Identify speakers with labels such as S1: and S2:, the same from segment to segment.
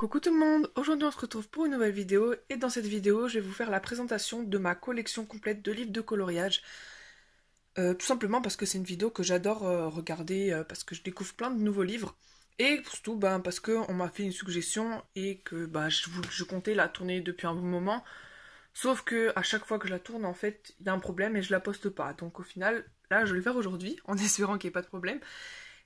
S1: Coucou tout le monde, aujourd'hui on se retrouve pour une nouvelle vidéo et dans cette vidéo je vais vous faire la présentation de ma collection complète de livres de coloriage. Tout simplement parce que c'est une vidéo que j'adore regarder parce que je découvre plein de nouveaux livres et surtout parce qu'on m'a fait une suggestion et que je comptais la tourner depuis un bon moment. Sauf que à chaque fois que je la tourne en fait il y a un problème et je la poste pas. Donc au final là je vais le faire aujourd'hui en espérant qu'il n'y ait pas de problème.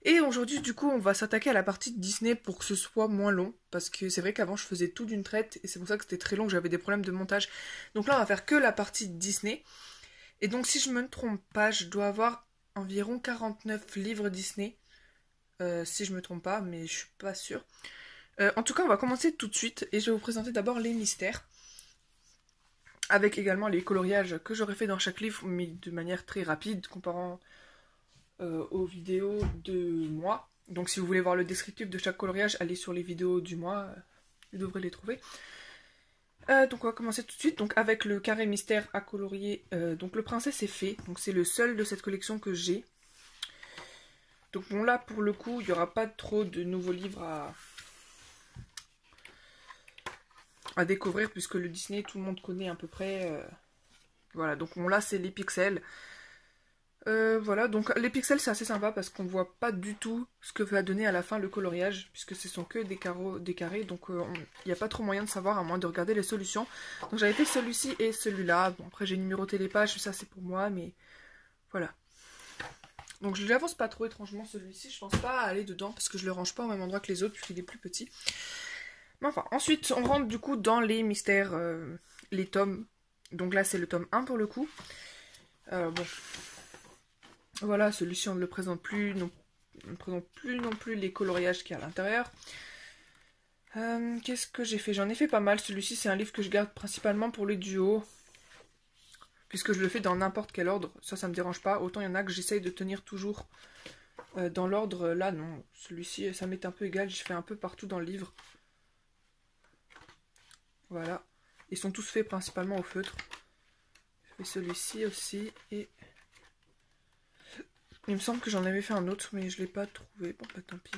S1: Et aujourd'hui, du coup, on va s'attaquer à la partie de Disney pour que ce soit moins long. Parce que c'est vrai qu'avant, je faisais tout d'une traite. Et c'est pour ça que c'était très long, que j'avais des problèmes de montage. Donc là, on va faire que la partie de Disney. Et donc, si je me trompe pas, je dois avoir environ 49 livres Disney. Si je me trompe pas, mais je suis pas sûre. En tout cas, on va commencer tout de suite. Et je vais vous présenter d'abord les mystères. Avec également les coloriages que j'aurais fait dans chaque livre, mais de manière très rapide, comparant aux vidéos de moi. Donc si vous voulez voir le descriptif de chaque coloriage, allez sur les vidéos du mois, vous devrez les trouver. Donc on va commencer tout de suite donc avec le carré mystère à colorier. Donc le princesse est fait, donc c'est le seul de cette collection que j'ai. Donc bon là pour le coup il n'y aura pas trop de nouveaux livres à découvrir puisque le Disney tout le monde connaît à peu près. Voilà, donc bon là c'est les pixels. Voilà, donc les pixels c'est assez sympa parce qu'on voit pas du tout ce que va donner à la fin le coloriage, puisque ce sont que des carrés, donc il n'y a pas trop moyen de savoir à moins de regarder les solutions. Donc j'avais fait celui-ci et celui-là, bon après j'ai numéroté les pages, ça c'est pour moi, mais voilà. Donc je l'avance pas trop étrangement celui-ci, je pense pas aller dedans parce que je le range pas au même endroit que les autres puisqu'il est plus petit. Mais enfin, ensuite on rentre du coup dans les mystères, les tomes. Donc là c'est le tome 1 pour le coup. Bon... Voilà, celui-ci on ne le présente plus, on ne présente plus non plus les coloriages qu'il y a à l'intérieur. Qu'est-ce que j'ai fait? J'en ai fait pas mal. Celui-ci c'est un livre que je garde principalement pour les duos. Puisque je le fais dans n'importe quel ordre. Ça me dérange pas. Autant il y en a que j'essaye de tenir toujours dans l'ordre. Là non, celui-ci ça m'est un peu égal. Je fais un peu partout dans le livre. Voilà. Ils sont tous faits principalement au feutre. Je fais celui-ci aussi et... Il me semble que j'en avais fait un autre, mais je l'ai pas trouvé. Bon, bah tant pis.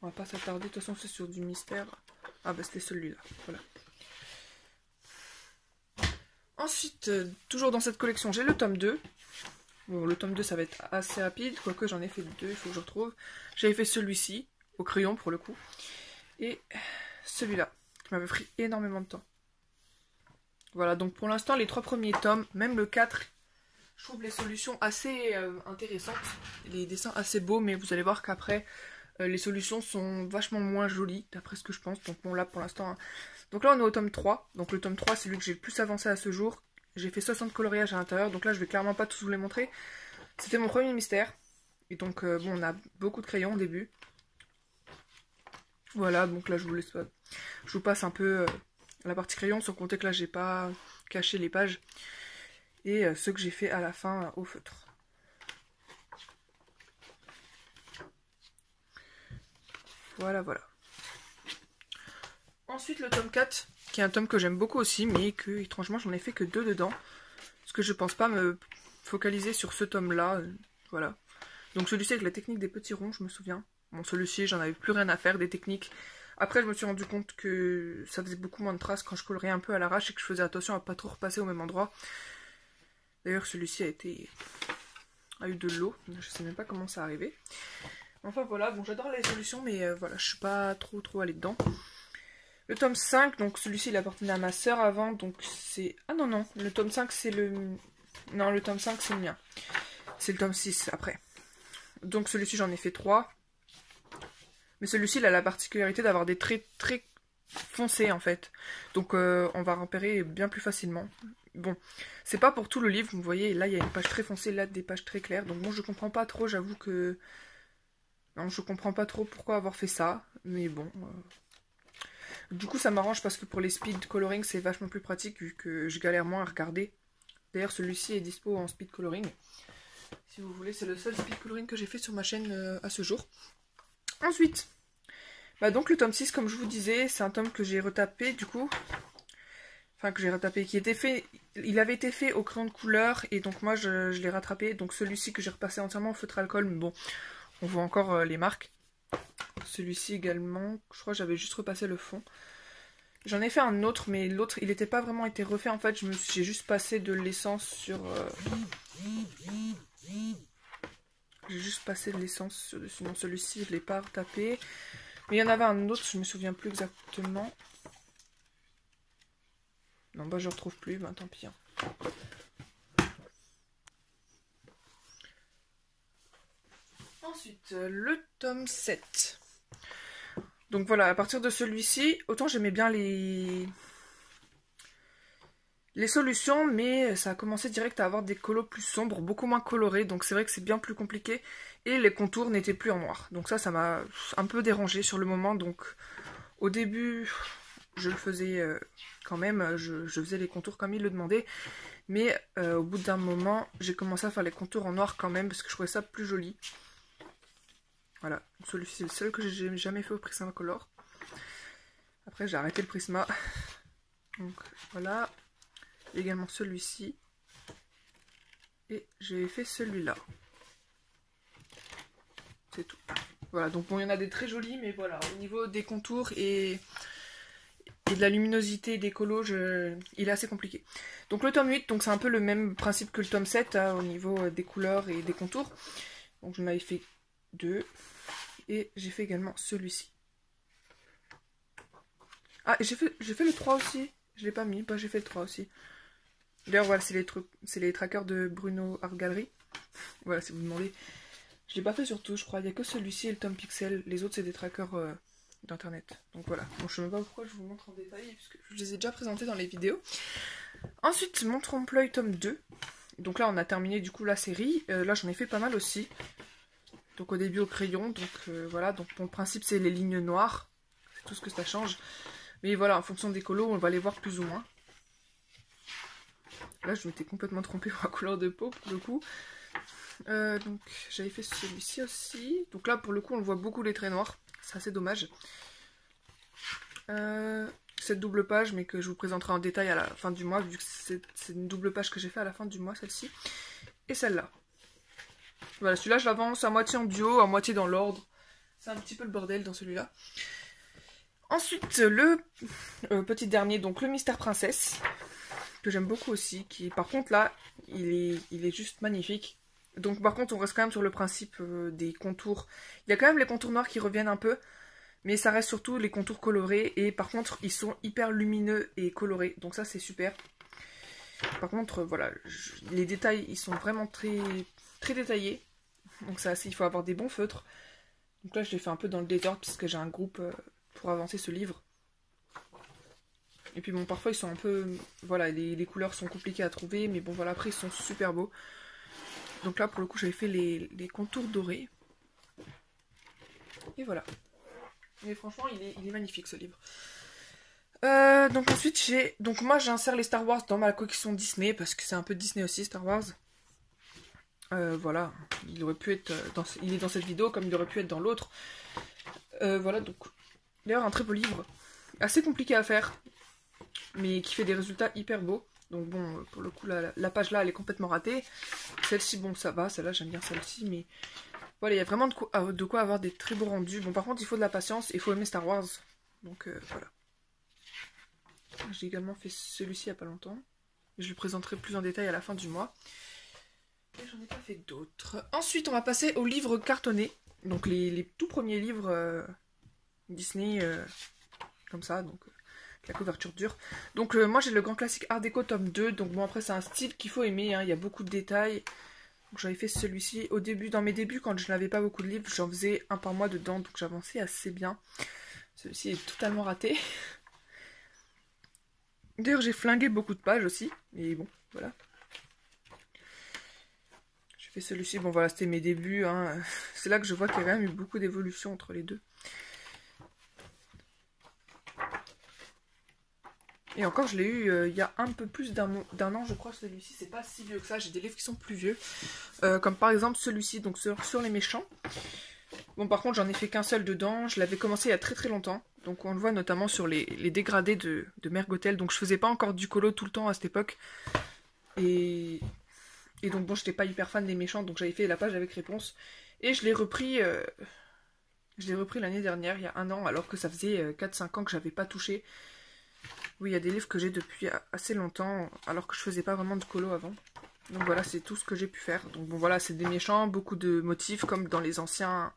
S1: On va pas s'attarder. De toute façon, c'est sur du mystère. Ah, bah c'était celui-là. Voilà. Ensuite, toujours dans cette collection, j'ai le tome 2. Bon, le tome 2, ça va être assez rapide. Quoique, j'en ai fait deux, il faut que je retrouve. J'avais fait celui-ci, au crayon pour le coup. Et celui-là, qui m'avait pris énormément de temps. Voilà, donc pour l'instant, les 3 premiers tomes, même le 4... Je trouve les solutions assez intéressantes, les dessins assez beaux, mais vous allez voir qu'après, les solutions sont vachement moins jolies, d'après ce que je pense. Donc bon, là pour l'instant... Hein. Donc là on est au tome 3, donc le tome 3 c'est lui que j'ai le plus avancé à ce jour. J'ai fait 60 coloriages à l'intérieur, donc là je vais clairement pas tous vous les montrer. C'était mon premier mystère, et donc bon on a beaucoup de crayons au début. Voilà, donc là je vous passe un peu la partie crayon, sans compter que là j'ai pas caché les pages. Et ce que j'ai fait à la fin au feutre. Voilà, voilà. Ensuite le tome 4, qui est un tome que j'aime beaucoup aussi, mais que étrangement j'en ai fait que 2 dedans. Parce que je pense pas me focaliser sur ce tome-là. Voilà. Donc celui-ci avec la technique des petits ronds, je me souviens. Bon, celui-ci, j'en avais plus rien à faire des techniques. Après, je me suis rendu compte que ça faisait beaucoup moins de traces quand je colorais un peu à l'arrache et que je faisais attention à pas trop repasser au même endroit. D'ailleurs, celui-ci a eu de l'eau. Je sais même pas comment ça arrivé. Enfin voilà, bon j'adore les solutions, mais voilà, je suis pas trop allée dedans. Le tome 5, donc celui-ci il appartenait à ma soeur avant, donc c'est... Ah non, le tome 5 c'est le... Non, le tome 5 c'est le mien. C'est le tome 6 après. Donc celui-ci j'en ai fait 3. Mais celui-ci il a la particularité d'avoir des traits très foncés en fait. Donc on va repérer bien plus facilement. Bon, c'est pas pour tout le livre, vous voyez, là il y a une page très foncée, là des pages très claires, donc bon je comprends pas trop, j'avoue que... Non, je comprends pas trop pourquoi avoir fait ça, mais bon... Du coup ça m'arrange parce que pour les speed coloring c'est vachement plus pratique vu que je galère moins à regarder. D'ailleurs celui-ci est dispo en speed coloring. Si vous voulez, c'est le seul speed coloring que j'ai fait sur ma chaîne à ce jour. Ensuite, donc le tome 6 comme je vous disais, c'est un tome que j'ai retapé du coup... Enfin, que j'ai retapé, qui était fait... Il avait été fait au crayon de couleur, et donc moi, je l'ai rattrapé. Donc celui-ci que j'ai repassé entièrement au feutre alcool, mais bon, on voit encore les marques. Celui-ci également, je crois que j'avais juste repassé le fond. J'en ai fait un autre, mais l'autre, il n'était pas vraiment été refait. En fait, j'ai juste passé de l'essence sur... J'ai juste passé de l'essence dessus. Non, celui-ci, je ne l'ai pas retapé. Mais il y en avait un autre, je me souviens plus exactement. Non, bah je ne retrouve plus, bah tant pis. Hein. Ensuite, le tome 7. Donc voilà, à partir de celui-ci, autant j'aimais bien les solutions, mais ça a commencé direct à avoir des colos plus sombres, beaucoup moins colorés, donc c'est vrai que c'est bien plus compliqué, et les contours n'étaient plus en noir. Donc ça m'a un peu dérangé sur le moment, donc au début, je le faisais quand même, je faisais les contours comme il le demandait, mais au bout d'un moment, j'ai commencé à faire les contours en noir quand même, parce que je trouvais ça plus joli. Voilà, celui-ci c'est le seul que j'ai jamais fait au Prismacolor. Après j'ai arrêté le Prisma. Donc voilà. Également celui-ci. Et j'ai fait celui-là. C'est tout. Voilà, donc bon, il y en a des très jolis, mais voilà, au niveau des contours et de la luminosité des colos, il est assez compliqué. Donc le tome 8, donc c'est un peu le même principe que le tome 7, hein, au niveau des couleurs et des contours. Donc j'en avais fait 2. Et j'ai fait également celui-ci. Ah, j'ai fait le 3 aussi. Je l'ai pas mis, bah j'ai fait le 3 aussi. D'ailleurs, voilà, c'est les trackers de Bruno Art Gallery. Voilà, si vous me demandez. Je l'ai pas fait sur tout, je crois. Il n'y a que celui-ci et le tome Pixel. Les autres, c'est des trackers d'internet. Donc voilà. Bon, je sais même pas pourquoi je vous montre en détail, puisque je les ai déjà présentés dans les vidéos. Ensuite, mon trompe-l'œil tome 2. Donc là, on a terminé du coup la série. Là, j'en ai fait pas mal aussi. Donc au début au crayon, donc voilà, donc mon principe c'est les lignes noires, c'est tout ce que ça change. Mais voilà, en fonction des colos, on va les voir plus ou moins. Là je m'étais complètement trompée pour la couleur de peau pour le coup. Donc j'avais fait celui-ci aussi. Donc là pour le coup on voit beaucoup les traits noirs, c'est assez dommage. Cette double page, mais que je vous présenterai en détail à la fin du mois, vu que c'est une double page que j'ai fait à la fin du mois, celle-ci. Et celle-là. Voilà, celui-là, je l'avance à moitié en duo, à moitié dans l'ordre. C'est un petit peu le bordel dans celui-là. Ensuite, le petit dernier, donc le Mystère Princesse, que j'aime beaucoup aussi, qui par contre là, il est juste magnifique. Donc par contre, on reste quand même sur le principe des contours. Il y a quand même les contours noirs qui reviennent un peu, mais ça reste surtout les contours colorés, et par contre, ils sont hyper lumineux et colorés, donc ça c'est super. Par contre, voilà, les détails, ils sont vraiment très, très détaillés. Donc ça, il faut avoir des bons feutres. Donc là, je l'ai fait un peu dans le désordre puisque j'ai un groupe pour avancer ce livre. Et puis bon, parfois ils sont un peu... Voilà, les couleurs sont compliquées à trouver, mais bon, voilà, après ils sont super beaux. Donc là, pour le coup, j'avais fait les contours dorés. Et voilà. Mais franchement, il est magnifique ce livre. Donc ensuite, donc moi, j'insère les Star Wars dans ma collection Disney parce que c'est un peu Disney aussi, Star Wars. Voilà, il aurait pu être il est dans cette vidéo comme il aurait pu être dans l'autre. Voilà, donc d'ailleurs un très beau livre, assez compliqué à faire, mais qui fait des résultats hyper beaux. Donc bon, pour le coup, la page là, elle est complètement ratée. Celle-ci, bon, ça va, celle-là, j'aime bien celle-ci, mais voilà, il y a vraiment de quoi avoir des très beaux rendus. Bon, par contre, il faut de la patience et il faut aimer Star Wars. Donc voilà. J'ai également fait celui-ci il n'y a pas longtemps. Je le présenterai plus en détail à la fin du mois. Et j'en ai pas fait d'autres. Ensuite, on va passer aux livres cartonnés. Donc les tout premiers livres Disney, comme ça, donc la couverture dure. Donc moi j'ai le grand classique Art Déco tome 2. Donc bon, après c'est un style qu'il faut aimer, hein, il y a beaucoup de détails. Donc j'avais fait celui-ci au début, dans mes débuts, quand je n'avais pas beaucoup de livres, j'en faisais un par mois dedans, donc j'avançais assez bien. Celui-ci est totalement raté. D'ailleurs j'ai flingué beaucoup de pages aussi, mais bon, voilà. J'ai fait celui-ci, bon voilà, c'était mes débuts, hein. C'est là que je vois qu'il y a quand même eu beaucoup d'évolution entre les deux. Et encore, je l'ai eu il y a un peu plus d'un an, je crois, celui-ci. C'est pas si vieux que ça, j'ai des livres qui sont plus vieux. Comme par exemple celui-ci, donc sur les méchants. Bon, par contre, j'en ai fait qu'un seul dedans. Je l'avais commencé il y a très très longtemps. Donc on le voit notamment sur les dégradés de Mergotel. Donc je faisais pas encore du colo tout le temps à cette époque. Et donc bon, j'étais pas hyper fan des méchants, donc j'avais fait la page avec réponse. Et je l'ai repris l'année dernière, il y a un an, alors que ça faisait 4-5 ans que j'avais pas touché. Oui, il y a des livres que j'ai depuis assez longtemps, alors que je faisais pas vraiment de colo avant. Donc voilà, c'est tout ce que j'ai pu faire. Donc bon voilà, c'est des méchants, beaucoup de motifs, comme dans les anciens...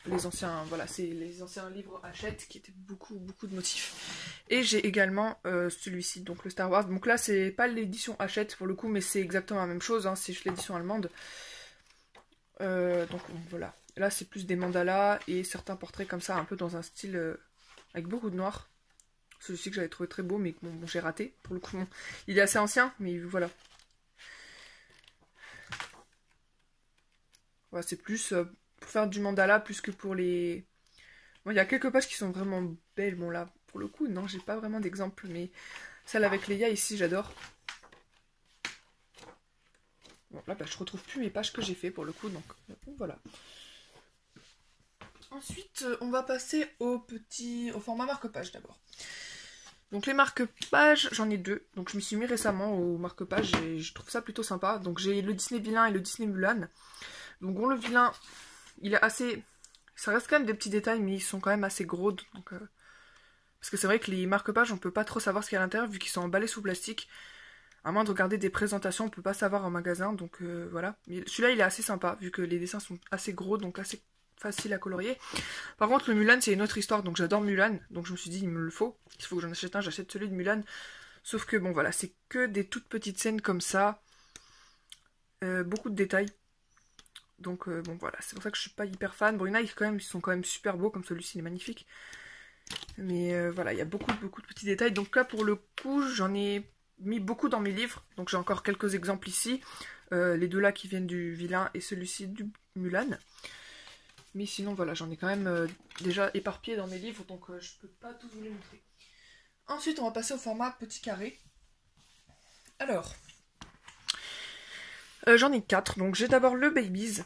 S1: voilà, c'est les anciens livres Hachette qui étaient beaucoup de motifs. Et j'ai également celui-ci, donc le Star Wars. Donc là, c'est pas l'édition Hachette pour le coup, mais c'est exactement la même chose, hein, c'est juste l'édition allemande. Donc voilà, là c'est plus des mandalas et certains portraits comme ça, un peu dans un style avec beaucoup de noir. Celui-ci que j'avais trouvé très beau, mais que bon, j'ai raté. Pour le coup, bon, il est assez ancien, mais voilà. Voilà, c'est plus pour faire du mandala, plus que pour les... Bon, il y a quelques pages qui sont vraiment belles. Bon là, pour le coup, non, j'ai pas vraiment d'exemple, mais celle avec Leia ici, j'adore. Bon là, bah, je retrouve plus mes pages que j'ai fait pour le coup, donc voilà. Ensuite, on va passer au format marque-page d'abord. Donc les marque-pages, j'en ai deux. Donc je m'y suis mis récemment au marque-page et je trouve ça plutôt sympa. Donc j'ai le Disney Vilain et le Disney Mulan. Donc bon, le Vilain, il est assez... Ça reste quand même des petits détails, mais ils sont quand même assez gros. Donc, parce que c'est vrai que les marque-pages, on peut pas trop savoir ce qu'il y a à l'intérieur vu qu'ils sont emballés sous plastique. À moins de regarder des présentations, on peut pas savoir en magasin. Donc voilà. Mais celui-là, il est assez sympa vu que les dessins sont assez gros, donc assez facile à colorier. Par contre, le Mulan, c'est une autre histoire, donc j'adore Mulan, donc je me suis dit, il me le faut. Il faut que j'en achète un, j'achète celui de Mulan. Sauf que bon, voilà, c'est que des toutes petites scènes comme ça. Beaucoup de détails. Donc bon, voilà, c'est pour ça que je suis pas hyper fan. Bon, il y en a, ils sont quand même super beaux, comme celui-ci, il est magnifique. Mais voilà, il y a beaucoup de petits détails. Donc là, pour le coup, j'en ai mis beaucoup dans mes livres. Donc j'ai encore quelques exemples ici. Les deux là qui viennent du Vilain et celui-ci du Mulan. Mais sinon, voilà, j'en ai quand même déjà éparpillé dans mes livres, donc je peux pas tous vous les montrer. Ensuite, on va passer au format petit carré. Alors, j'en ai 4. Donc j'ai d'abord le Babies.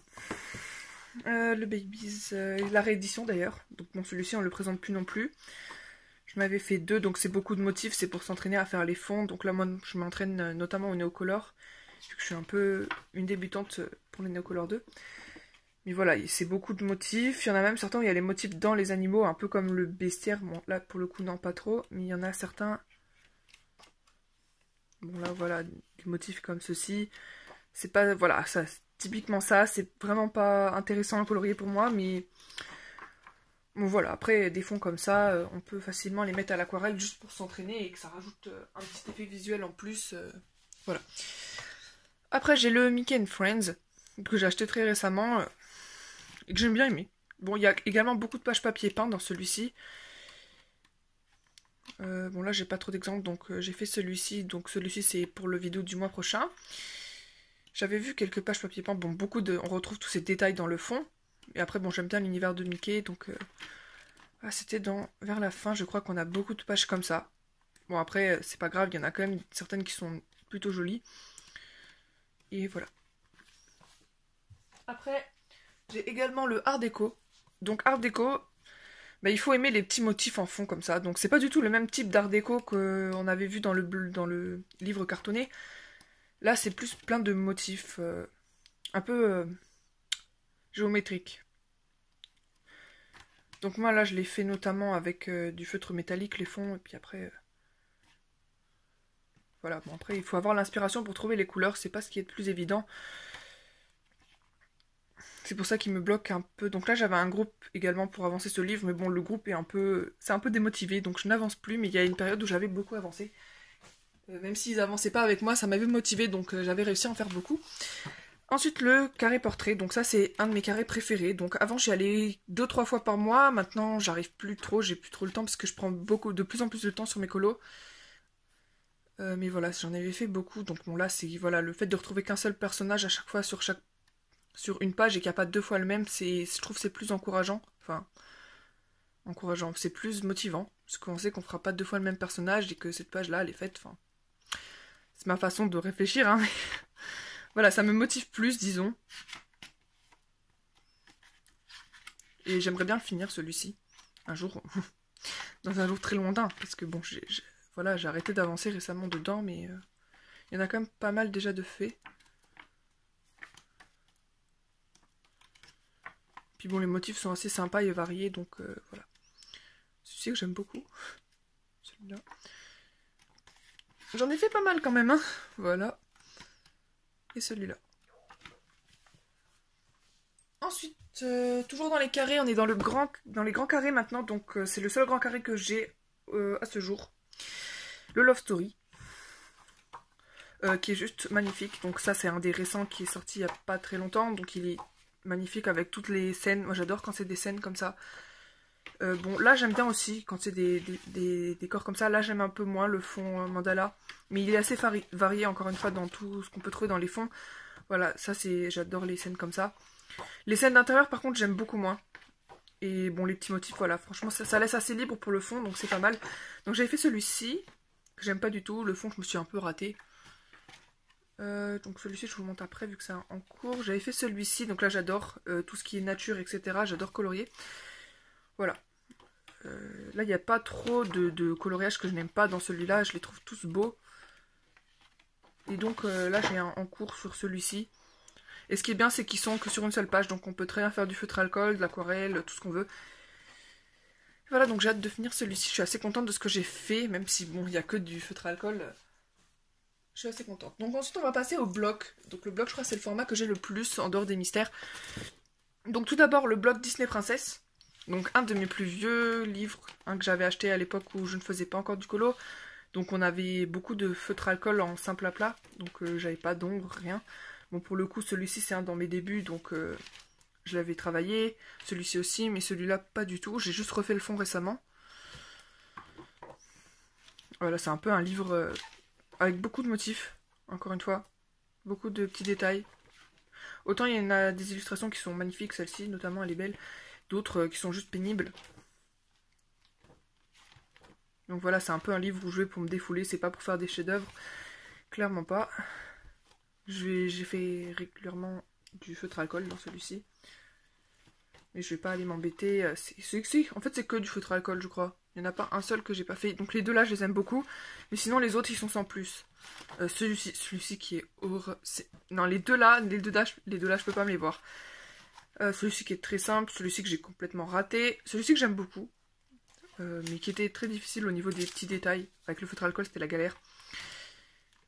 S1: La réédition d'ailleurs. Donc bon, celui-ci, on le présente plus non plus. Je m'avais fait 2, donc c'est beaucoup de motifs, c'est pour s'entraîner à faire les fonds. Donc là, moi, je m'entraîne notamment au Néocolor, vu que je suis un peu une débutante pour le Néocolor 2. Mais voilà, c'est beaucoup de motifs. Il y en a même certains où il y a les motifs dans les animaux, un peu comme le bestiaire. Bon, là, pour le coup, non, pas trop. Mais il y en a certains... Bon, là, voilà, des motifs comme ceci. C'est pas... Voilà, ça, typiquement ça. C'est vraiment pas intéressant à colorier pour moi, mais... Bon, voilà, après, des fonds comme ça, on peut facilement les mettre à l'aquarelle juste pour s'entraîner et que ça rajoute un petit effet visuel en plus. Voilà. Après, j'ai le Mickey and Friends, que j'ai acheté très récemment... et que j'aime bien aimer. Bon, il y a également beaucoup de pages papier peint dans celui-ci. Bon, là, j'ai pas trop d'exemples, donc j'ai fait celui-ci. Donc celui-ci, c'est pour le vidéo du mois prochain. J'avais vu quelques pages papier peint. Bon, on retrouve tous ces détails dans le fond. Et après, bon, j'aime bien l'univers de Mickey, donc... Ah, c'était vers la fin, je crois qu'on a beaucoup de pages comme ça. Bon, après, c'est pas grave, il y en a quand même certaines qui sont plutôt jolies. Et voilà. Après... J'ai également le Art déco. Donc Art déco, bah, il faut aimer les petits motifs en fond comme ça. Donc c'est pas du tout le même type d'Art déco qu'on avait vu dans le livre cartonné. Là c'est plus plein de motifs un peu géométriques. Donc moi là je l'ai fait notamment avec du feutre métallique les fonds. Et puis après... voilà, bon après il faut avoir l'inspiration pour trouver les couleurs. C'est pas ce qui est le plus évident. C'est pour ça qu'il me bloque un peu. Donc là, j'avais un groupe également pour avancer ce livre, mais bon, le groupe est c'est un peu démotivé, donc je n'avance plus, mais il y a une période où j'avais beaucoup avancé. Même s'ils avançaient pas avec moi, ça m'avait motivé, donc j'avais réussi à en faire beaucoup. Ensuite, le carré portrait. Donc ça, c'est un de mes carrés préférés. Donc avant, j'y allais 2-3 fois par mois. Maintenant, j'arrive plus trop, j'ai plus trop le temps, parce que je prends de plus en plus de temps sur mes colos. Mais voilà, j'en avais fait beaucoup. Donc bon, là, c'est voilà, le fait de retrouver qu'un seul personnage à chaque fois sur une page et qu'il n'y a pas 2 fois le même, je trouve que c'est plus encourageant. Enfin, encourageant, c'est plus motivant. Parce qu'on sait qu'on fera pas 2 fois le même personnage et que cette page-là, elle est faite. Enfin, c'est ma façon de réfléchir, hein. Voilà, ça me motive plus, disons. Et j'aimerais bien le finir, celui-ci. Un jour. Dans un jour très lointain. Parce que bon, voilà, j'ai arrêté d'avancer récemment dedans, mais il y en a quand même pas mal déjà de faits. Puis bon, les motifs sont assez sympas et variés, donc voilà. Celui-ci que j'aime beaucoup. celui-là. J'en ai fait pas mal quand même, hein. Voilà. Et celui-là. Ensuite, toujours dans les carrés, on est dans les grands carrés maintenant, donc c'est le seul grand carré que j'ai à ce jour. Le Love Story, qui est juste magnifique. Donc ça, c'est un des récents qui est sorti il n'y a pas très longtemps, donc il est magnifique avec toutes les scènes. Moi, j'adore quand c'est des scènes comme ça. Bon, là, j'aime bien aussi quand c'est des décors comme ça. Là, j'aime un peu moins le fond mandala, mais il est assez varié, encore une fois, dans tout ce qu'on peut trouver dans les fonds. Voilà, ça, j'adore les scènes comme ça. Les scènes d'intérieur, par contre, j'aime beaucoup moins. Et bon, les petits motifs, voilà, franchement, ça laisse assez libre pour le fond, donc c'est pas mal. Donc j'avais fait celui-ci, que j'aime pas du tout. Le fond, je me suis un peu ratée. Donc celui-ci, je vous le montre après, vu que c'est en cours. J'avais fait celui-ci, donc là, j'adore tout ce qui est nature, etc. J'adore colorier. Voilà. Là, il n'y a pas trop de coloriage que je n'aime pas dans celui-là. Je les trouve tous beaux. Et donc là, j'ai un en cours sur celui-ci. Et ce qui est bien, c'est qu'ils sont que sur une seule page, donc on peut très bien faire du feutre alcool, de l'aquarelle, tout ce qu'on veut. Voilà, donc j'ai hâte de finir celui-ci. Je suis assez contente de ce que j'ai fait, même si bon, il n'y a que du feutre alcool. Je suis assez contente. Donc ensuite, on va passer au bloc. Donc le bloc, je crois, c'est le format que j'ai le plus en dehors des mystères. Donc tout d'abord, le bloc Disney Princess. Donc un de mes plus vieux livres, un que j'avais acheté à l'époque où je ne faisais pas encore du colo. Donc on avait beaucoup de feutre alcool en simple à plat, donc j'avais pas d'ombre, rien. Bon, pour le coup, celui-ci, c'est un dans mes débuts, donc je l'avais travaillé. Celui-ci aussi, mais celui-là, pas du tout. J'ai juste refait le fond récemment. Voilà, c'est un peu un livre avec beaucoup de motifs, encore une fois. Beaucoup de petits détails. Autant il y en a des illustrations qui sont magnifiques, celle-ci, notamment, elle est belle. D'autres qui sont juste pénibles. Donc voilà, c'est un peu un livre où je vais pour me défouler. C'est pas pour faire des chefs-d'œuvre. Clairement pas. J'ai fait régulièrement du feutre alcool dans celui-ci. Mais je vais pas aller m'embêter. En fait, c'est que du feutre alcool, je crois. Il n'y en a pas un seul que j'ai pas fait. Donc les deux là, je les aime beaucoup. Mais sinon, les autres, ils sont sans plus. Celui-ci qui est horrible. Non, les deux là, je peux pas me les voir. Celui-ci qui est très simple. Celui-ci que j'ai complètement raté. Celui-ci que j'aime beaucoup. Mais qui était très difficile au niveau des petits détails. Avec le feutre alcool, c'était la galère.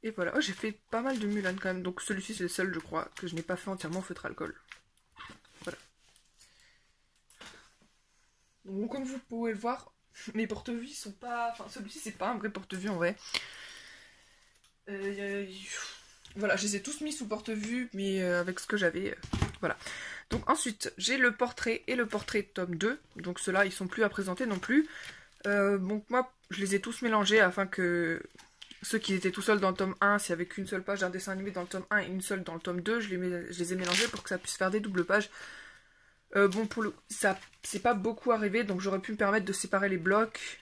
S1: Et voilà, oh, j'ai fait pas mal de Mulan quand même, donc celui-ci c'est le seul je crois que je n'ai pas fait entièrement au feutre alcool. Voilà. Donc comme vous pouvez le voir, mes porte-vue sont pas... Enfin celui-ci c'est pas un vrai porte-vue en vrai. Voilà, je les ai tous mis sous porte-vue, mais avec ce que j'avais, voilà. Donc ensuite, j'ai le portrait et le portrait tome 2, donc ceux-là ils sont plus à présenter non plus. Donc moi je les ai tous mélangés afin que... Ceux qui étaient tout seuls dans le tome 1, s'il n'y avait qu'une seule page d'un dessin animé dans le tome 1 et une seule dans le tome 2, je les ai mélangés pour que ça puisse faire des doubles pages. Bon, ça c'est pas beaucoup arrivé, donc j'aurais pu me permettre de séparer les blocs.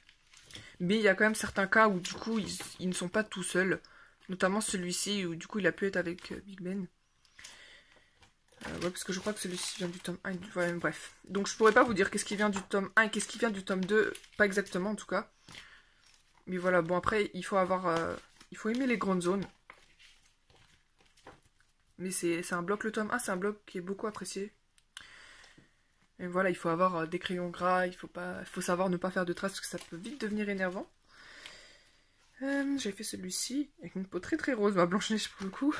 S1: Mais il y a quand même certains cas où du coup ils ne sont pas tout seuls. Notamment celui-ci où du coup il a pu être avec Big Ben. Ouais, parce que je crois que celui-ci vient du tome 1 et du... Ouais, bref. Donc je pourrais pas vous dire qu'est-ce qui vient du tome 1 et qu'est-ce qui vient du tome 2. Pas exactement en tout cas. Mais voilà, bon après, il faut aimer les grandes zones. Mais c'est un bloc, le tome 1, c'est un bloc qui est beaucoup apprécié. Et voilà, il faut avoir des crayons gras, il faut savoir ne pas faire de traces parce que ça peut vite devenir énervant. J'ai fait celui-ci avec une peau très très rose, ma Blanche-Neige pour le coup.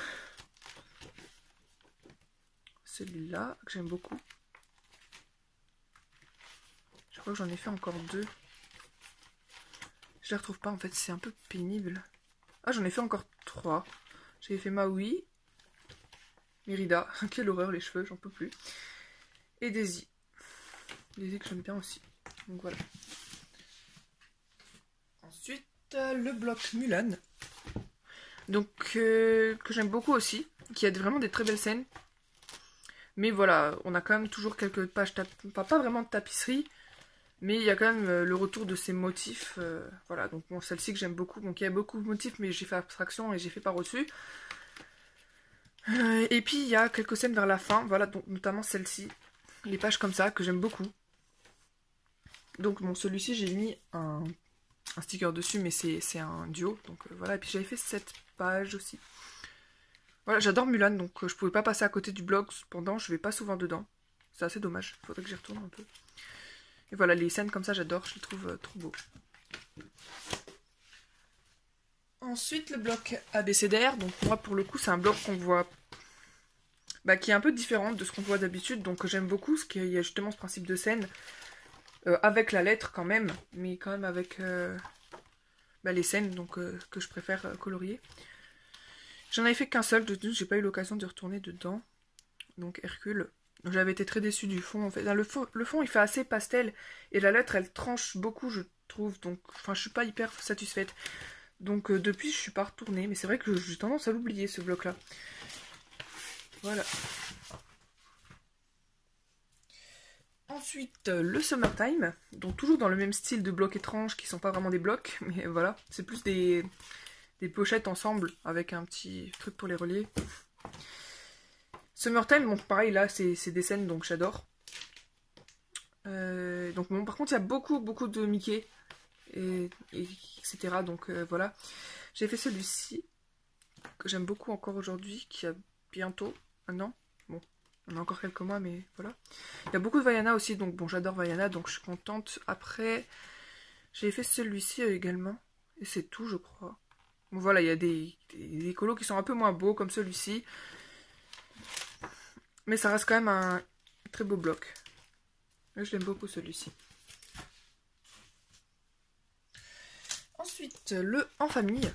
S1: Celui-là, que j'aime beaucoup. Je crois que j'en ai fait encore deux. Je les retrouve pas en fait, c'est un peu pénible. Ah, j'en ai fait encore 3. J'avais fait Maui, Mérida, quelle horreur les cheveux, j'en peux plus. Et Daisy. Daisy que j'aime bien aussi. Donc voilà. Ensuite, le bloc Mulan. Donc, que j'aime beaucoup aussi. Qui a vraiment des très belles scènes. Mais voilà, on a quand même toujours quelques pages, pas vraiment de tapisserie. Mais il y a quand même le retour de ces motifs. Voilà, donc bon, celle-ci que j'aime beaucoup. Donc il y a beaucoup de motifs, mais j'ai fait abstraction et j'ai fait par-dessus. Et puis il y a quelques scènes vers la fin. Voilà, donc notamment celle-ci. Les pages comme ça, que j'aime beaucoup. Donc bon, celui-ci, j'ai mis un sticker dessus, mais c'est un duo. Donc voilà, et puis j'avais fait cette page aussi. Voilà, j'adore Mulan, donc je pouvais pas passer à côté du blog. Cependant, je vais pas souvent dedans. C'est assez dommage, faudrait que j'y retourne un peu. Et voilà, les scènes comme ça, j'adore, je les trouve trop beaux. Ensuite, le bloc abécédaire. Donc moi, pour le coup, c'est un bloc qu'on voit... qui est un peu différent de ce qu'on voit d'habitude. Donc j'aime beaucoup, parce qu'il y a justement ce principe de scène. Avec la lettre quand même, mais quand même avec les scènes donc, que je préfère colorier. J'en avais fait qu'un seul, de deux, j'ai pas eu l'occasion de retourner dedans. Donc Hercule. J'avais été très déçue du fond en fait. Le fond il fait assez pastel et la lettre elle tranche beaucoup je trouve. Donc enfin je suis pas hyper satisfaite. Donc depuis je suis pas retournée. Mais c'est vrai que j'ai tendance à l'oublier ce bloc là. Voilà. Ensuite, le Summertime, donc toujours dans le même style de blocs étranges qui sont pas vraiment des blocs, mais voilà, c'est plus des pochettes ensemble avec un petit truc pour les relier. Summertime, bon pareil là, c'est des scènes donc j'adore. Donc bon, par contre il y a beaucoup de Mickey, etc. Donc voilà, j'ai fait celui-ci, que j'aime beaucoup encore aujourd'hui, qui a bientôt un an. Bon. On a encore quelques mois, mais voilà. Il y a beaucoup de Vaiana aussi, donc bon, j'adore Vaiana, donc je suis contente. Après, j'ai fait celui-ci également, et c'est tout, je crois. Bon, voilà, il y a des colos qui sont un peu moins beaux, comme celui-ci. Mais ça reste quand même un très beau bloc. Je l'aime beaucoup, celui-ci. Ensuite, le En Famille.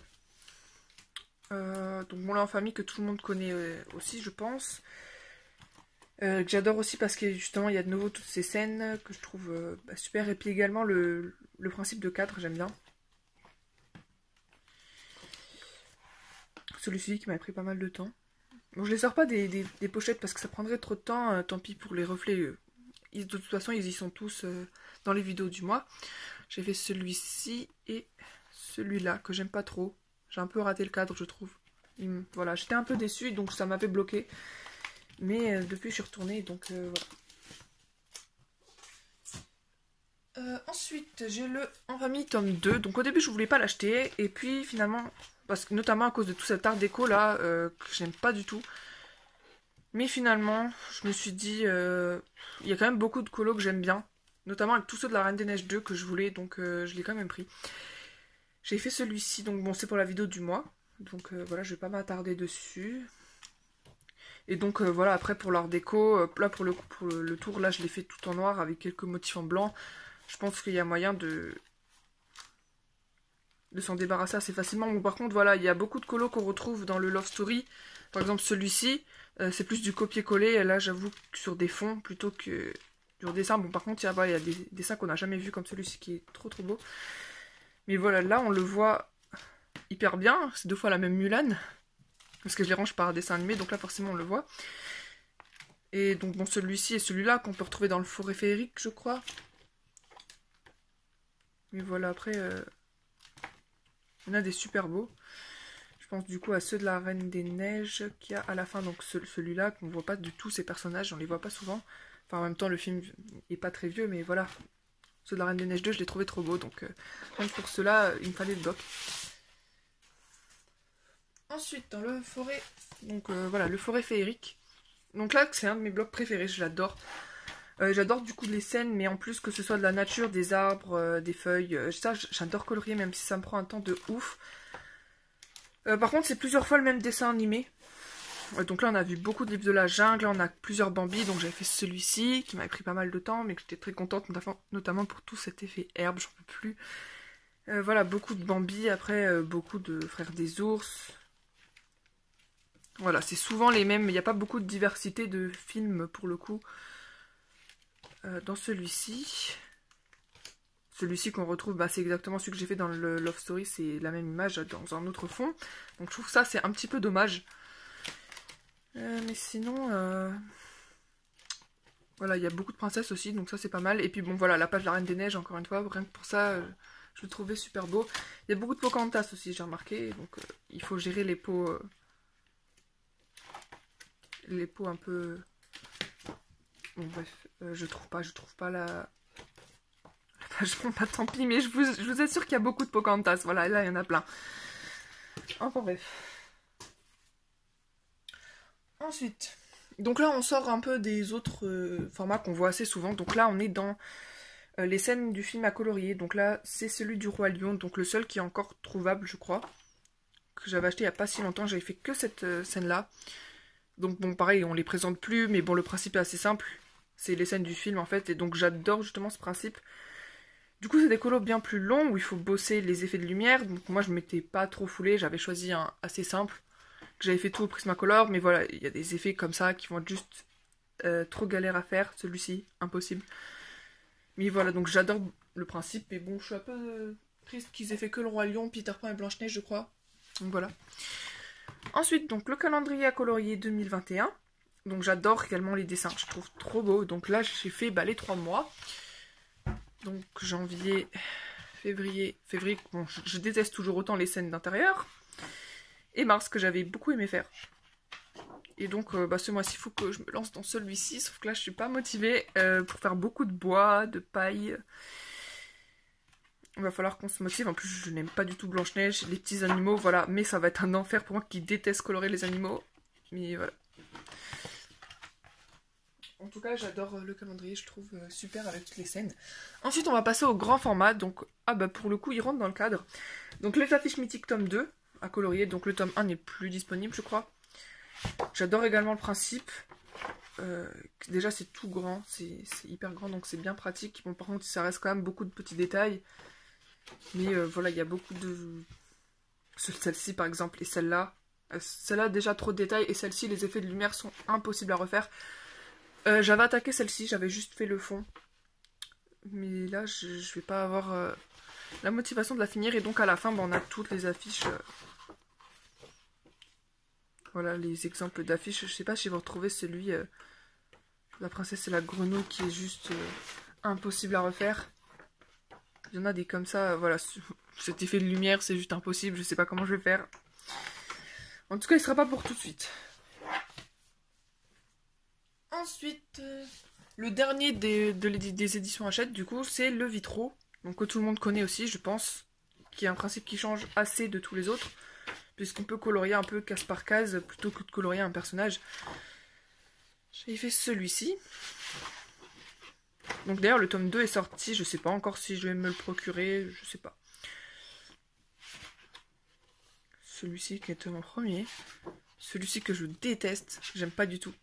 S1: Donc bon, là, En Famille, que tout le monde connaît aussi, je pense. Que j'adore aussi parce que justement il y a de nouveau toutes ces scènes que je trouve super, et puis également le principe de cadre, j'aime bien. Celui-ci qui m'a pris pas mal de temps. Bon, je les sors pas des pochettes parce que ça prendrait trop de temps, tant pis pour les reflets. De toute façon ils y sont tous dans les vidéos du mois. J'ai fait celui-ci et celui-là que j'aime pas trop. J'ai un peu raté le cadre je trouve. Voilà, j'étais un peu déçue donc ça m'avait bloqué. Mais depuis je suis retournée donc voilà. Ensuite j'ai le En Famille tome 2. Donc au début je voulais pas l'acheter. Et puis finalement, parce que notamment à cause de tout cet art déco là que j'aime pas du tout. Mais finalement je me suis dit il y a quand même beaucoup de colos que j'aime bien. Notamment avec tous ceux de la Reine des Neiges 2 que je voulais. Donc je l'ai quand même pris. J'ai fait celui-ci. Donc bon c'est pour la vidéo du mois. Donc voilà, je vais pas m'attarder dessus. Et donc voilà, après pour leur déco, là pour le tour, là je l'ai fait tout en noir avec quelques motifs en blanc. Je pense qu'il y a moyen de s'en débarrasser assez facilement. Bon, par contre voilà, il y a beaucoup de colos qu'on retrouve dans le Love Story. Par exemple celui-ci, c'est plus du copier-coller. Et là j'avoue que sur des fonds plutôt que du dessin. Bon par contre il y a des dessins qu'on n'a jamais vus comme celui-ci qui est trop beau. Mais voilà, là on le voit hyper bien. C'est 2 fois la même Mulan. Parce que je les range par dessin animé, donc là forcément on le voit. Et donc bon, celui-ci et celui-là qu'on peut retrouver dans le Forêt Féerique, je crois. Mais voilà, après, il y en a des super beaux. Je pense du coup à ceux de la Reine des Neiges qu'il y a à la fin, donc celui-là qu'on voit pas du tout ces personnages, on les voit pas souvent. Enfin en même temps le film est pas très vieux, mais voilà. Ceux de la Reine des Neiges 2, je les trouvais trop beaux, donc même pour ceux-là, il me fallait le bloc. Ensuite, dans le forêt, donc voilà, le Forêt Féerique. Donc là, c'est un de mes blocs préférés, je l'adore. J'adore du coup les scènes, mais en plus que ce soit de la nature, des arbres, des feuilles. Ça, j'adore colorier, même si ça me prend un temps de ouf. Par contre, c'est plusieurs fois le même dessin animé. Donc là, on a vu beaucoup de livres de la jungle, là, on a plusieurs Bambi. Donc j'avais fait celui-ci, qui m'avait pris pas mal de temps, mais que j'étais très contente, notamment pour tout cet effet herbe, j'en peux plus. Voilà, beaucoup de Bambi, après beaucoup de Frères des Ours. Voilà, c'est souvent les mêmes, il n'y a pas beaucoup de diversité de films pour le coup. Dans celui-ci qu'on retrouve, c'est exactement celui que j'ai fait dans le Love Story, c'est la même image dans un autre fond. Donc je trouve ça c'est un petit peu dommage. Mais sinon, voilà, il y a beaucoup de princesses aussi, donc ça c'est pas mal. Et puis bon voilà, la page de la Reine des Neiges, encore une fois, rien que pour ça, je le trouvais super beau. Il y a beaucoup de Pocahontas aussi, j'ai remarqué, donc il faut gérer les peaux un peu... Bon bref, je trouve pas la page, bon bah tant pis, mais je vous assure qu'il y a beaucoup de Pocahontas, voilà, là il y en a plein. Enfin bref. Ensuite, donc là on sort un peu des autres formats qu'on voit assez souvent, donc là on est dans les scènes du film à colorier, donc là c'est celui du Roi Lion, donc le seul qui est encore trouvable je crois. que j'avais acheté il n'y a pas si longtemps, j'avais fait que cette scène-là. Donc bon, pareil, on les présente plus, mais bon, le principe est assez simple. C'est les scènes du film en fait, et donc j'adore justement ce principe. Du coup, c'est des colos bien plus longs où il faut bosser les effets de lumière. Donc moi, je m'étais pas trop foulée, j'avais choisi un assez simple. J'avais fait tout au Prismacolor, mais voilà, il y a des effets comme ça qui vont être juste trop galère à faire. Celui-ci, impossible. Mais voilà, donc j'adore le principe, mais bon, je suis un peu triste qu'ils aient fait que le Roi Lion, Peter Pan et Blanche-Neige, je crois. Donc voilà. Ensuite, donc le calendrier à colorier 2021. Donc j'adore également les dessins, je trouve trop beau. Donc là, j'ai fait les 3 mois. Donc janvier, février, bon, je déteste toujours autant les scènes d'intérieur. Et mars, que j'avais beaucoup aimé faire. Et donc ce mois-ci, il faut que je me lance dans celui-ci, sauf que là, je suis pas motivée pour faire beaucoup de bois, de paille. Il va falloir qu'on se motive. En plus, je n'aime pas du tout Blanche-Neige, les petits animaux, voilà. Mais ça va être un enfer pour moi qui déteste colorer les animaux. Mais voilà. En tout cas, j'adore le calendrier, je trouve super avec toutes les scènes. Ensuite, on va passer au grand format. Donc, pour le coup, il rentre dans le cadre. Donc, les affiches mythiques tome 2 à colorier. Donc, le tome 1 n'est plus disponible, je crois. J'adore également le principe. Déjà, c'est tout grand, c'est hyper grand, donc c'est bien pratique. Bon, par contre, ça reste quand même beaucoup de petits détails. Mais voilà, il y a beaucoup de... Celle-ci, par exemple, et celle-là. Celle-là, déjà trop de détails. Et celle-ci, les effets de lumière sont impossibles à refaire. J'avais attaqué celle-ci, j'avais juste fait le fond. Mais là, je vais pas avoir la motivation de la finir. Et donc, à la fin, on a toutes les affiches... Voilà les exemples d'affiches. Je sais pas si vous retrouvez celui la princesse et la grenouille qui est juste impossible à refaire. Il y en a des comme ça, voilà, cet effet de lumière c'est juste impossible, je sais pas comment je vais faire. En tout cas il sera pas pour tout de suite. Ensuite, le dernier des éditions Hachette du coup c'est le Vitro, donc que tout le monde connaît aussi je pense, qui est un principe qui change assez de tous les autres. Puisqu'on peut colorier un peu case par case plutôt que de colorier un personnage. J'ai fait celui-ci. Donc d'ailleurs le tome 2 est sorti, je sais pas encore si je vais me le procurer, je sais pas. Celui-ci qui était mon premier. Celui-ci que je déteste, j'aime pas du tout.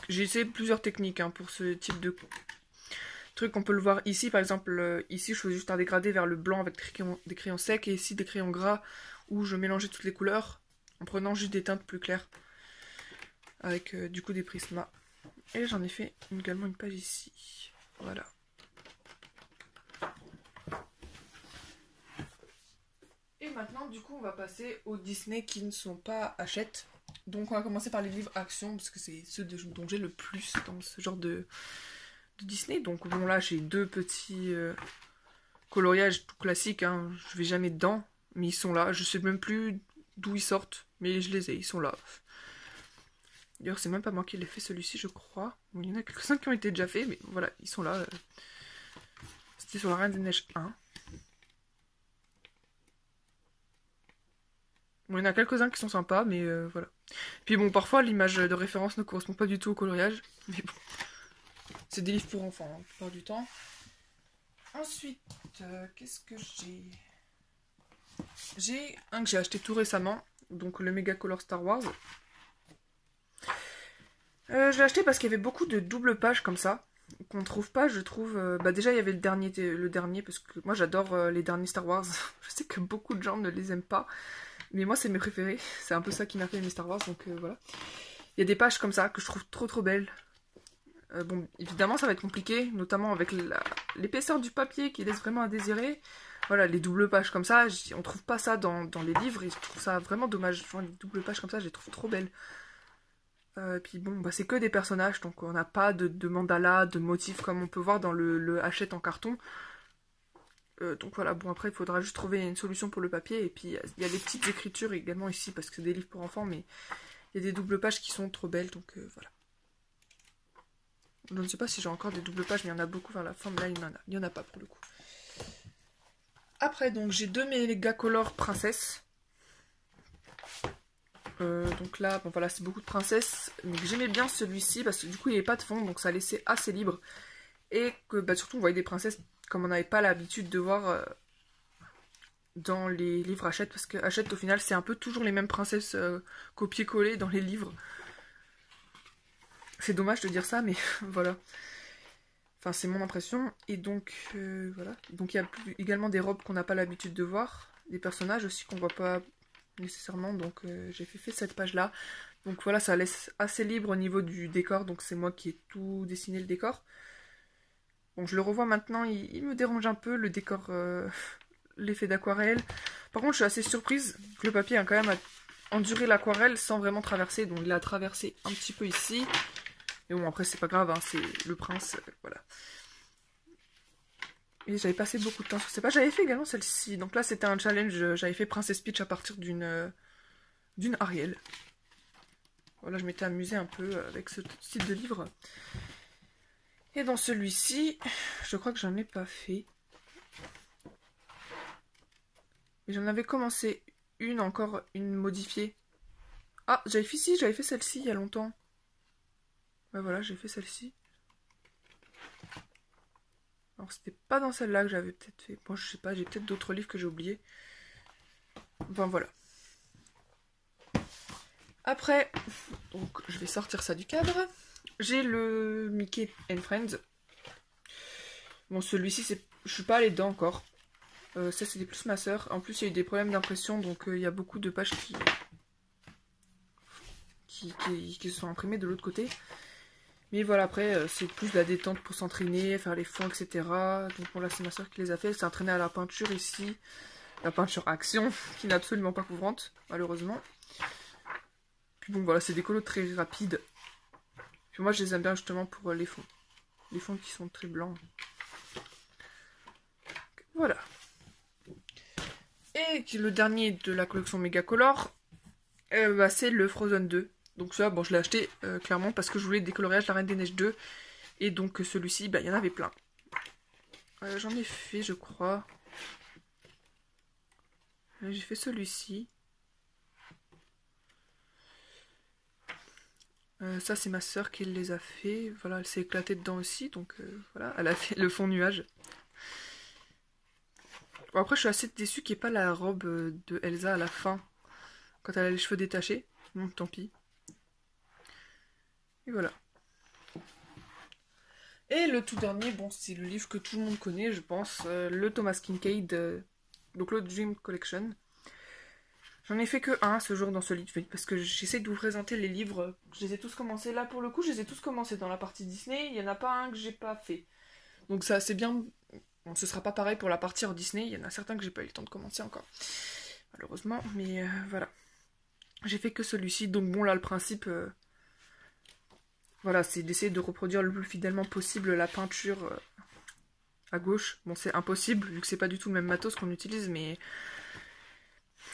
S1: J'ai essayé plusieurs techniques hein, pour ce type de truc. On peut le voir ici par exemple, ici je fais juste un dégradé vers le blanc avec des crayons secs et ici des crayons gras. Où je mélangeais toutes les couleurs en prenant juste des teintes plus claires avec du coup des prismas. Et j'en ai fait également une page ici. Voilà. Et maintenant du coup on va passer aux Disney qui ne sont pas Hachette. Donc on va commencer par les livres action parce que c'est ceux dont j'ai le plus dans ce genre de Disney. Donc bon là j'ai deux petits coloriages tout classiques, hein. Je vais jamais dedans. Mais ils sont là, je sais même plus d'où ils sortent, mais je les ai, ils sont là. D'ailleurs, c'est même pas moi qui l'ai fait celui-ci, je crois. Bon, il y en a quelques-uns qui ont été déjà faits, mais voilà, ils sont là. C'était sur la Reine des Neiges 1. Bon, il y en a quelques-uns qui sont sympas, mais voilà. Puis bon, parfois, l'image de référence ne correspond pas du tout au coloriage, mais bon. C'est des livres pour enfants, hein, la plupart du temps. Ensuite, qu'est-ce que j'ai... J'ai un que j'ai acheté tout récemment, donc le Mega Color Star Wars. Je l'ai acheté parce qu'il y avait beaucoup de doubles pages comme ça, qu'on ne trouve pas, je trouve. Déjà il y avait le dernier parce que moi j'adore les derniers Star Wars. Je sais que beaucoup de gens ne les aiment pas, mais moi c'est mes préférés. C'est un peu ça qui m'a fait aimer Star Wars, donc voilà. Il y a des pages comme ça que je trouve trop belles. Bon, évidemment ça va être compliqué, notamment avec l'épaisseur du papier qui laisse vraiment à désirer. Voilà, les doubles pages comme ça, on trouve pas ça dans les livres et je trouve ça vraiment dommage. Genre, les doubles pages comme ça, je les trouve trop belles. Puis bon, c'est que des personnages, donc on n'a pas de mandala, de motifs comme on peut voir dans le Hachette en carton. Donc voilà, bon après il faudra juste trouver une solution pour le papier. Et puis il y a des petites écritures également ici parce que c'est des livres pour enfants, mais il y a des doubles pages qui sont trop belles, donc voilà. Je ne sais pas si j'ai encore des doubles pages, mais il y en a beaucoup vers la fin, mais là il n'y en a pas pour le coup. Après, donc j'ai deux Mega Color princesses. Donc là, bon voilà, c'est beaucoup de princesses. Donc j'aimais bien celui-ci parce que du coup il n'y avait pas de fond, donc ça laissait assez libre. Et que surtout on voyait des princesses comme on n'avait pas l'habitude de voir dans les livres Hachette, parce que Hachette au final c'est un peu toujours les mêmes princesses copier-coller dans les livres. C'est dommage de dire ça, mais voilà. Enfin, c'est mon impression. Et donc, voilà. Donc, il y a également des robes qu'on n'a pas l'habitude de voir. Des personnages aussi qu'on voit pas nécessairement. Donc, j'ai fait cette page-là. Donc, voilà, ça laisse assez libre au niveau du décor. Donc, c'est moi qui ai tout dessiné le décor. Bon, je le revois maintenant. Il me dérange un peu, le décor, l'effet d'aquarelle. Par contre, je suis assez surprise que le papier a quand même enduré l'aquarelle sans vraiment traverser. Donc, il a traversé un petit peu ici. Mais bon, après, c'est pas grave, hein, c'est le prince, voilà. Et j'avais passé beaucoup de temps sur ces pages. J'avais fait également celle-ci. Donc là, c'était un challenge. J'avais fait Princess Peach à partir d'une Ariel. Voilà, je m'étais amusée un peu avec ce style de livre. Et dans celui-ci, je crois que j'en ai pas fait. Mais j'en avais commencé encore une modifiée. Ah, j'avais fait celle-ci il y a longtemps. Ouais, voilà, j'ai fait celle-ci. Alors, c'était pas dans celle-là que j'avais peut-être fait. Bon, je sais pas, j'ai peut-être d'autres livres que j'ai oubliés. Enfin, voilà. Après, donc, je vais sortir ça du cadre. J'ai le Mickey and Friends. Bon, celui-ci, je suis pas allée dedans encore. Ça, c'était plus ma soeur. En plus, il y a eu des problèmes d'impression, donc il y a beaucoup de pages qui se sont imprimées de l'autre côté. Mais voilà, après, c'est plus de la détente pour s'entraîner, faire les fonds, etc. Donc bon, là, c'est ma soeur qui les a fait. Elle s'est entraînée à la peinture ici. La peinture action, qui n'est absolument pas couvrante, malheureusement. Puis bon, voilà, c'est des colos très rapides. Puis moi, je les aime bien justement pour les fonds. Les fonds qui sont très blancs. Voilà. Et le dernier de la collection Megacolor, c'est le Frozen 2. Donc ça, bon, je l'ai acheté clairement parce que je voulais le décoloriage de la Reine des Neiges 2. Et donc celui-ci, il y en avait plein. J'en ai fait, je crois. J'ai fait celui-ci. Ça, c'est ma soeur qui les a fait. Voilà, elle s'est éclatée dedans aussi. Donc voilà, elle a fait le fond nuage. Bon, après, je suis assez déçue qu'il n'y ait pas la robe de Elsa à la fin. Quand elle a les cheveux détachés. Bon, tant pis. Et voilà. Et le tout dernier, bon, c'est le livre que tout le monde connaît, je pense. Le Thomas Kinkade. Donc le Dream Collection. J'en ai fait que un ce jour dans ce livre, parce que j'essaie de vous présenter les livres. Je les ai tous commencés là pour le coup, je les ai tous commencés dans la partie Disney. Il n'y en a pas un que j'ai pas fait. Donc ça, c'est bien. Bon, ce sera pas pareil pour la partie hors Disney. Il y en a certains que j'ai pas eu le temps de commencer encore. Malheureusement, mais voilà. J'ai fait que celui-ci. Donc bon, là, le principe... voilà, c'est d'essayer de reproduire le plus fidèlement possible la peinture à gauche. Bon, c'est impossible, vu que c'est pas du tout le même matos qu'on utilise, mais...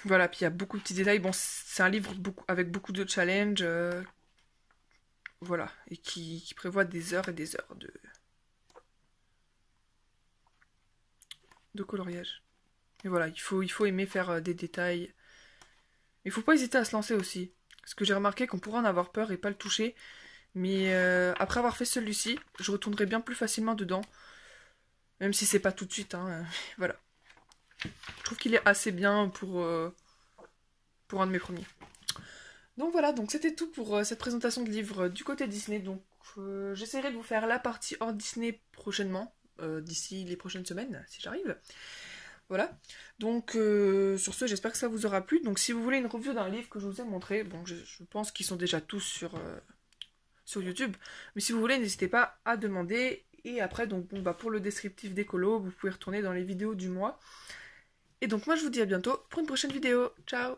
S1: Voilà, puis il y a beaucoup de petits détails. Bon, c'est un livre avec beaucoup de challenges. Voilà, et qui prévoit des heures et des heures de coloriage. Et voilà, il faut aimer faire des détails. Il faut pas hésiter à se lancer aussi. Parce que j'ai remarqué qu'on pourrait en avoir peur et pas le toucher. Mais après avoir fait celui-ci, je retournerai bien plus facilement dedans. Même si c'est pas tout de suite, hein. Voilà. Je trouve qu'il est assez bien pour un de mes premiers. Donc voilà, donc c'était tout pour cette présentation de livre du côté Disney. Donc j'essaierai de vous faire la partie hors Disney prochainement, d'ici les prochaines semaines, si j'arrive. Voilà. Donc sur ce, j'espère que ça vous aura plu. Donc si vous voulez une review d'un livre que je vous ai montré, bon, je pense qu'ils sont déjà tous sur YouTube. Mais si vous voulez, n'hésitez pas à demander. Et après, donc bon, pour le descriptif des colos, vous pouvez retourner dans les vidéos du mois. Et donc moi, je vous dis à bientôt pour une prochaine vidéo. Ciao!